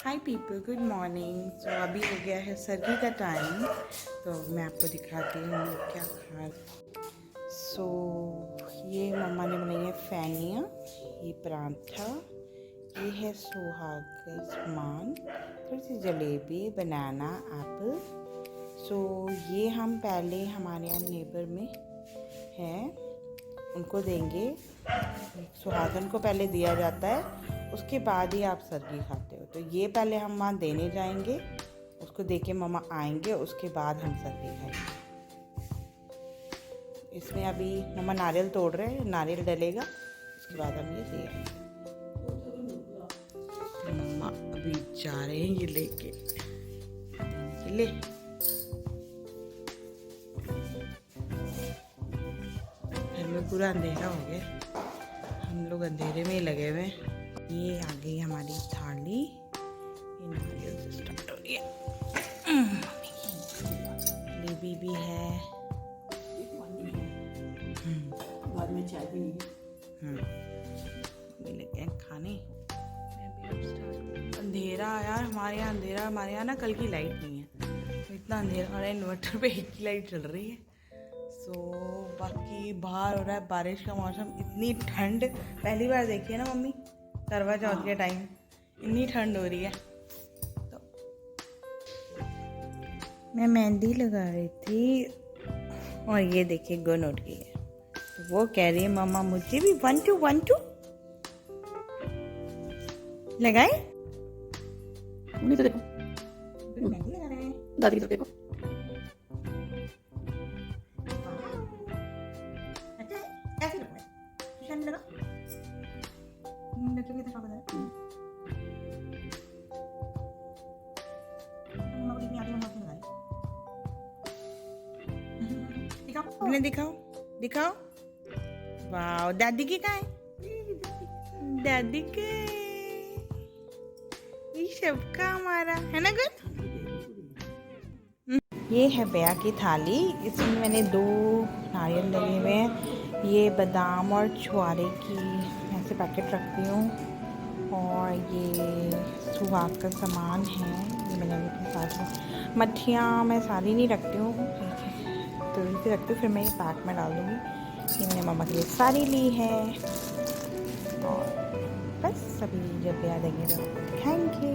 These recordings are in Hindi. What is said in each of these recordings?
हाय पीपल, गुड मॉर्निंग। तो अभी हो गया है सर्दी का टाइम, तो मैं आपको दिखाती हूँ हम लोग क्या खा। सो ये मम्मा ने बनाई है फैनिया, ये परांठा, ये है सुहाग का सामान, थोड़ी सी जलेबी, बनाना, एप्पल। सो ये हम पहले हमारे यहाँ नेबर में हैं, उनको देंगे। सुहागन को पहले दिया जाता है, उसके बाद ही आप सर्गी खाते हो। तो ये पहले हम वहाँ देने जाएंगे, उसको दे के मम्मा आएंगे, उसके बाद हम सर्गी खाएंगे। इसमें अभी मम्मा नारियल तोड़ रहे हैं, नारियल डलेगा, उसके बाद हम ये दे आएंगे। तो मम्मा अभी जा रहे हैं ये लेके ले। घर में पूरा अंधेरा हो गया, हम लोग अंधेरे में ही लगे हुए हैं। ये आ गई हमारी थाली, ये नारियल से स्टार्ट हो रही है। जलेबी भी है, बाद में चाय भी ये लेके हैं खाने। अंधेरा यार, हमारे यहाँ अंधेरा, हमारे यहाँ ना कल की लाइट नहीं है, तो इतना अंधेरा। हमारे इन्वर्टर पे एक ही लाइट चल रही है। सो बाकी बाहर हो रहा है बारिश का मौसम, इतनी ठंड पहली बार देखी है ना मम्मी करवा चौथ के टाइम, इतनी ठंड हो रही है। तो मैं मेहंदी लगा रही थी और ये देखिए गुन उठ गई है, तो वो कह रही है मम्मा मुझे भी 1 2 1 2 लगाए। उन्हीं तो देखो, मेहंदी लगा रहे हैं। दादी की तरफ देखो। अच्छा है, ऐसे रखो है, निशान लगा लड़कियों की तरफ बता। मम्मा को देखनी आती है, मम्मा को दिखाओ, उन्हें दिखाओ दिखाओ। वाह, दादी की कहाँ है? दादी के ये सबका हमारा है ना गुड। ये है बया की थाली, इसमें मैंने 2 नारियल लगे हुए हैं, ये बादाम और छुआरे की ऐसे पैकेट रखती हूँ, और ये सुहाग का सामान है, ये मैंने अपने साथ में। मट्ठियाँ मैं सारी नहीं रखती हूँ, तो इसे रखती हूँ, फिर मैं ये पैक में डाल दूँगी। ये मैंने मम्मा के लिए साड़ी ली है, और बस सभी जब ब्याह देंगे तो दिखाएंगे।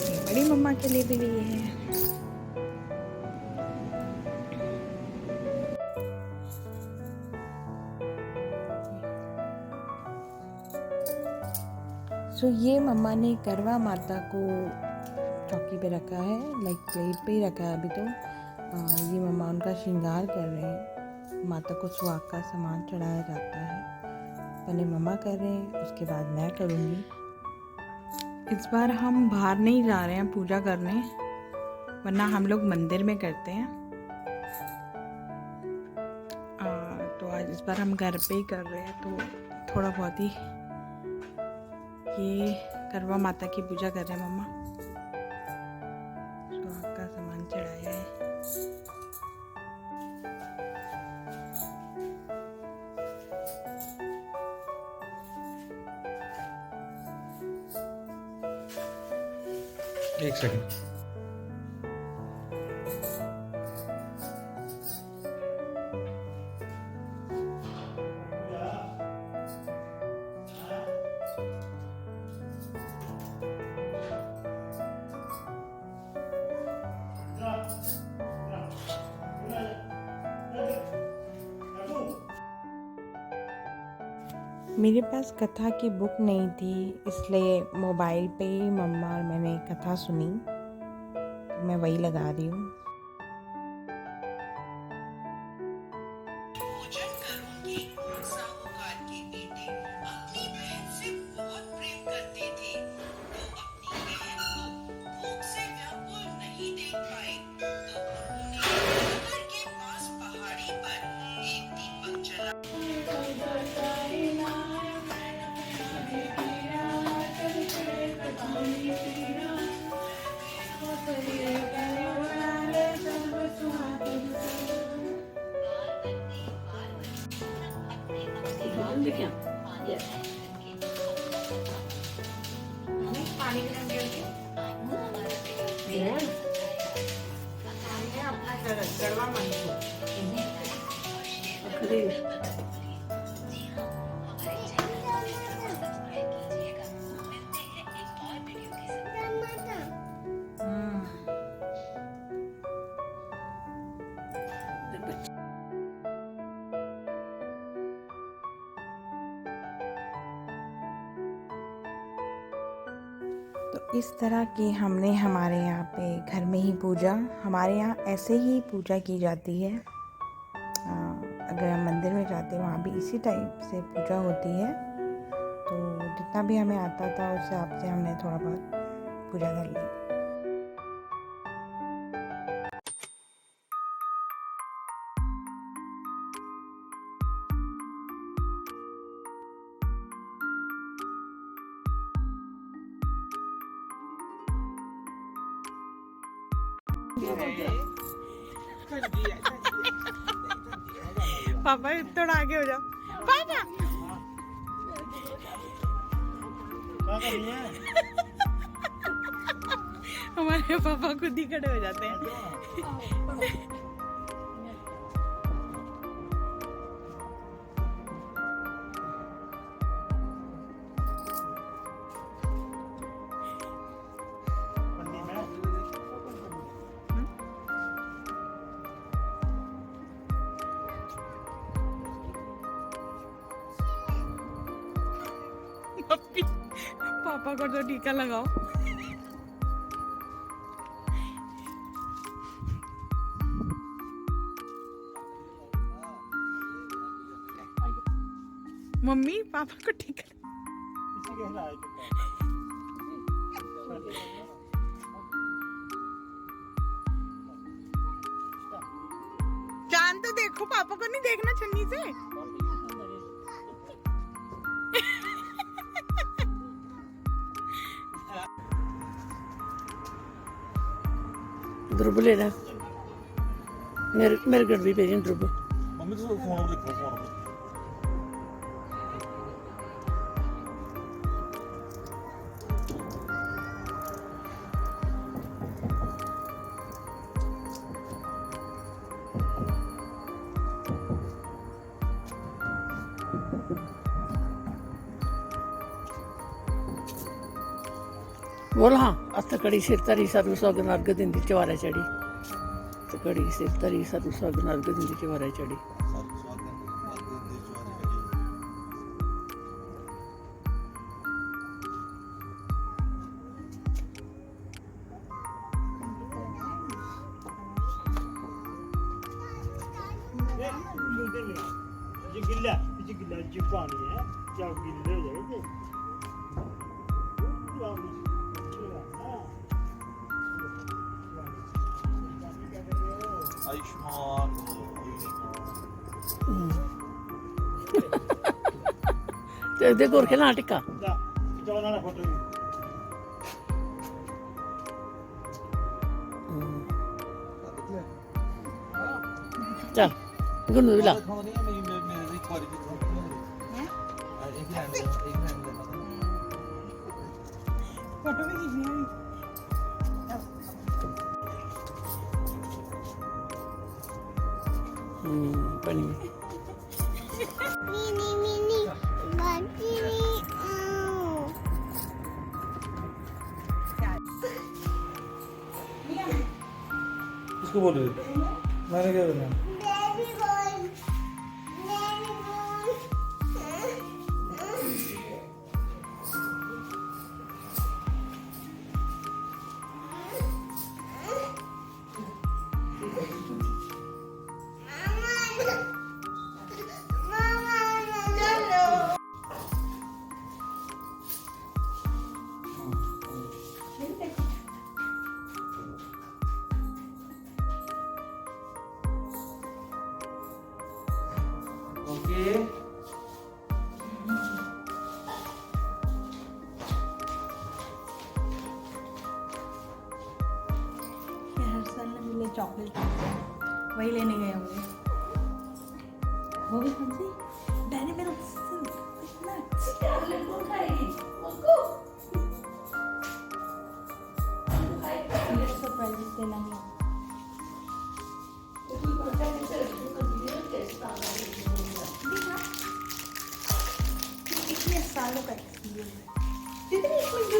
ये बड़ी मम्मा के लिए भी ली है। सो ये मम्मा ने करवा माता को चौकी पे रखा है, लाइक प्लेट पे ही रखा है अभी तो। ये मम्मा उनका श्रृंगार कर रहे हैं। माता को सुहाग का सामान चढ़ाया जाता है, पहले मम्मा कर रहे हैं, उसके बाद मैं करूँगी। इस बार हम बाहर नहीं जा रहे हैं पूजा करने, वरना हम लोग मंदिर में करते हैं। तो आज इस बार हम घर पे ही कर रहे हैं, तो थोड़ा बहुत ही ये करवा माता की पूजा कर रहे हैं मम्मा। सुहाग का सामान चढ़ाया है। एक सेकंड। मेरे पास कथा की बुक नहीं थी, इसलिए मोबाइल पे ही मम्मा और मैंने कथा सुनी, तो मैं वही लगा रही हूँ। पूजन करूंगी। साहूकार के बेटे अपनी बहन से बहुत प्रेम करते थे, तो अपनी बहन को भूख से व्याकुल नहीं देख पाए, तो उन्होंने घर के पास पहाड़ी पर एक दीपक जला। देखिए, पानी गरम करके अपना गड़वा मन तो इस तरह की हमने हमारे यहाँ पे घर में ही पूजा, हमारे यहाँ ऐसे ही पूजा की जाती है। अगर हम मंदिर में जाते हैं वहाँ भी इसी टाइप से पूजा होती है। तो जितना भी हमें आता था उस हिसाब से हमने थोड़ा बहुत पूजा कर ली। पापा थोड़ा आगे हो जाओ। पापा हमारे पापा खुद ही खड़े हो जाते हैं। पापा को तो टीका लगाओ। मम्मी पापा को टीका चांद तो देखो, पापा को नहीं देखना छन्नी से। ध्रुव लेना मेरे घर भी भेजें ध्रुव। मम्मी तो फोन देखो फोन बोल हाँ अस कड़ी सिर धरी साधु सौगन अर्घ दिंदी चवारे चढ़ी। तो कड़ी सिर धरी साधु सौगन अर्घ दिंदी चवारे चढ़ी। ये गिल्ला जी पानी है क्या गिल्ले हो जाएंगे। आयुष्मान ते गोर खेला टिक्का फोटो चल गुन्नू ला फोटो भी खींचनी है। पानी Mini bajini किसको बोल रही मैंने क्या बोला baby boy baby boy okay हर साल ना मिले चॉकलेट वही लेने गए होंगे। वो भी कौन सी डैनी मेरा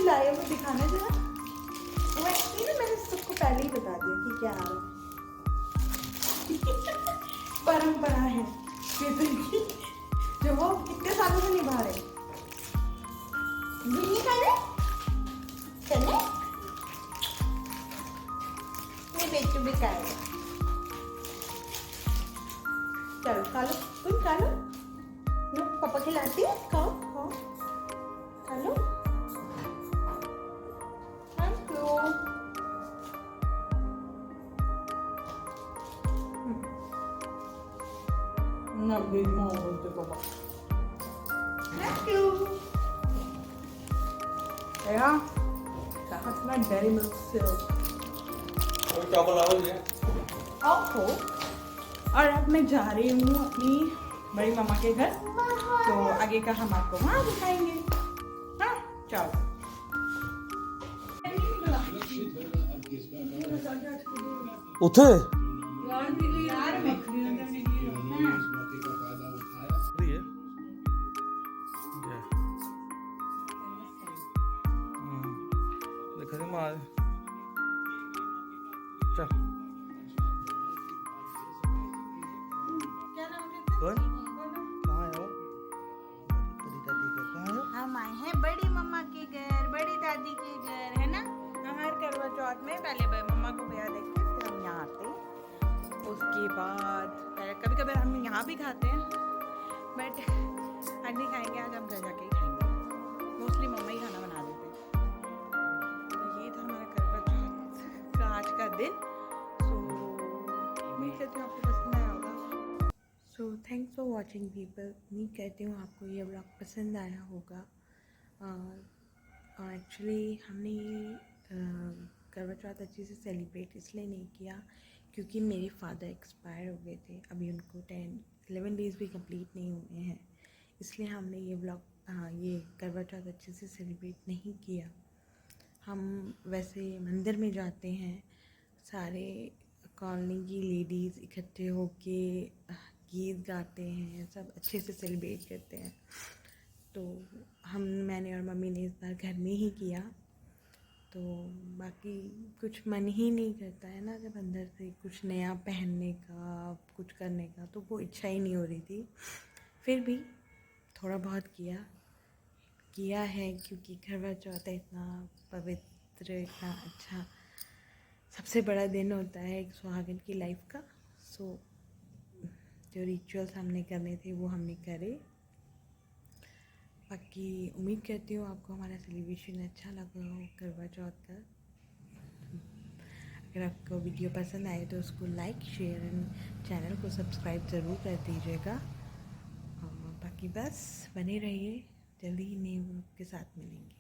लाए हो दिखाना जरा। वो एक्चुअली ना मैंने सबको पहले ही बता दिया कि क्या आ रहा है। परंपरा है केतन की, जो वो कितने सालों से निभा रहे। बिल्ली खाने चले मैं बेचू भी खाएगा। चलो खा लो, तुम खा लो। लो पापा खिलाती है, खाओ खाओ खा लो। Thank you. ना बिग माँ बोलते पापा। Thank you. या that's my dairy milk silk. आओ। और अब मैं जा रही हूँ अपनी बड़ी मामा के घर, तो आगे का हम आपको वहाँ दिखाएंगे। हाँ चलो। उठे यार मैं हम आए हैं बड़ी मम्मा के घर, बड़ी दादी के घर, है ना। हम हर करवा चौथ में पहले मम्मा को भैया देख के फिर हम यहाँ आते हैं। उसके बाद कभी कभी हम यहाँ भी खाते हैं, बट आज नहीं खाएंगे, आज हम घर जाके ही खाएंगे। मोस्टली मम्मा ही खाना बना देते हैं। तो ये था हमारा करवा चौथ का आज का दिन। सो उम्मीद करती हूँ आपको पसंद आया होगा। So thanks for watching people. उम्मीद करती हूँ आपको ये ब्लॉग पसंद आया होगा। एक्चुअली हमने ये करवा चौथ अच्छे से सेलिब्रेट इसलिए नहीं किया क्योंकि मेरे फादर एक्सपायर हो गए थे। अभी उनको 11 डेज़ भी कंप्लीट नहीं हुए हैं, इसलिए हमने ये करवा चौथ अच्छे से सेलिब्रेट नहीं किया। हम वैसे मंदिर में जाते हैं, सारे कॉलोनी की लेडीज़ इकट्ठे होके गीत गाते हैं, सब अच्छे से सेलिब्रेट करते हैं। तो मैंने और मम्मी ने इस बार घर में ही किया। तो बाकी कुछ मन ही नहीं करता है ना, जब अंदर से कुछ नया पहनने का, कुछ करने का, तो वो इच्छा ही नहीं हो रही थी। फिर भी थोड़ा बहुत किया है क्योंकि करवा चौथ इतना पवित्र, इतना अच्छा, सबसे बड़ा दिन होता है एक सुहागन की लाइफ का। सो जो रिचुअल्स हमने करने थे वो हमने करे। बाकी उम्मीद करती हूँ आपको हमारा सेलिब्रेशन अच्छा लगा हो करवा चौथ का। अगर आपको वीडियो पसंद आए तो उसको लाइक, शेयर एंड चैनल को सब्सक्राइब ज़रूर कर दीजिएगा। और बाकी बस बने रहिए, जल्दी ही नए व्लॉग के साथ मिलेंगे।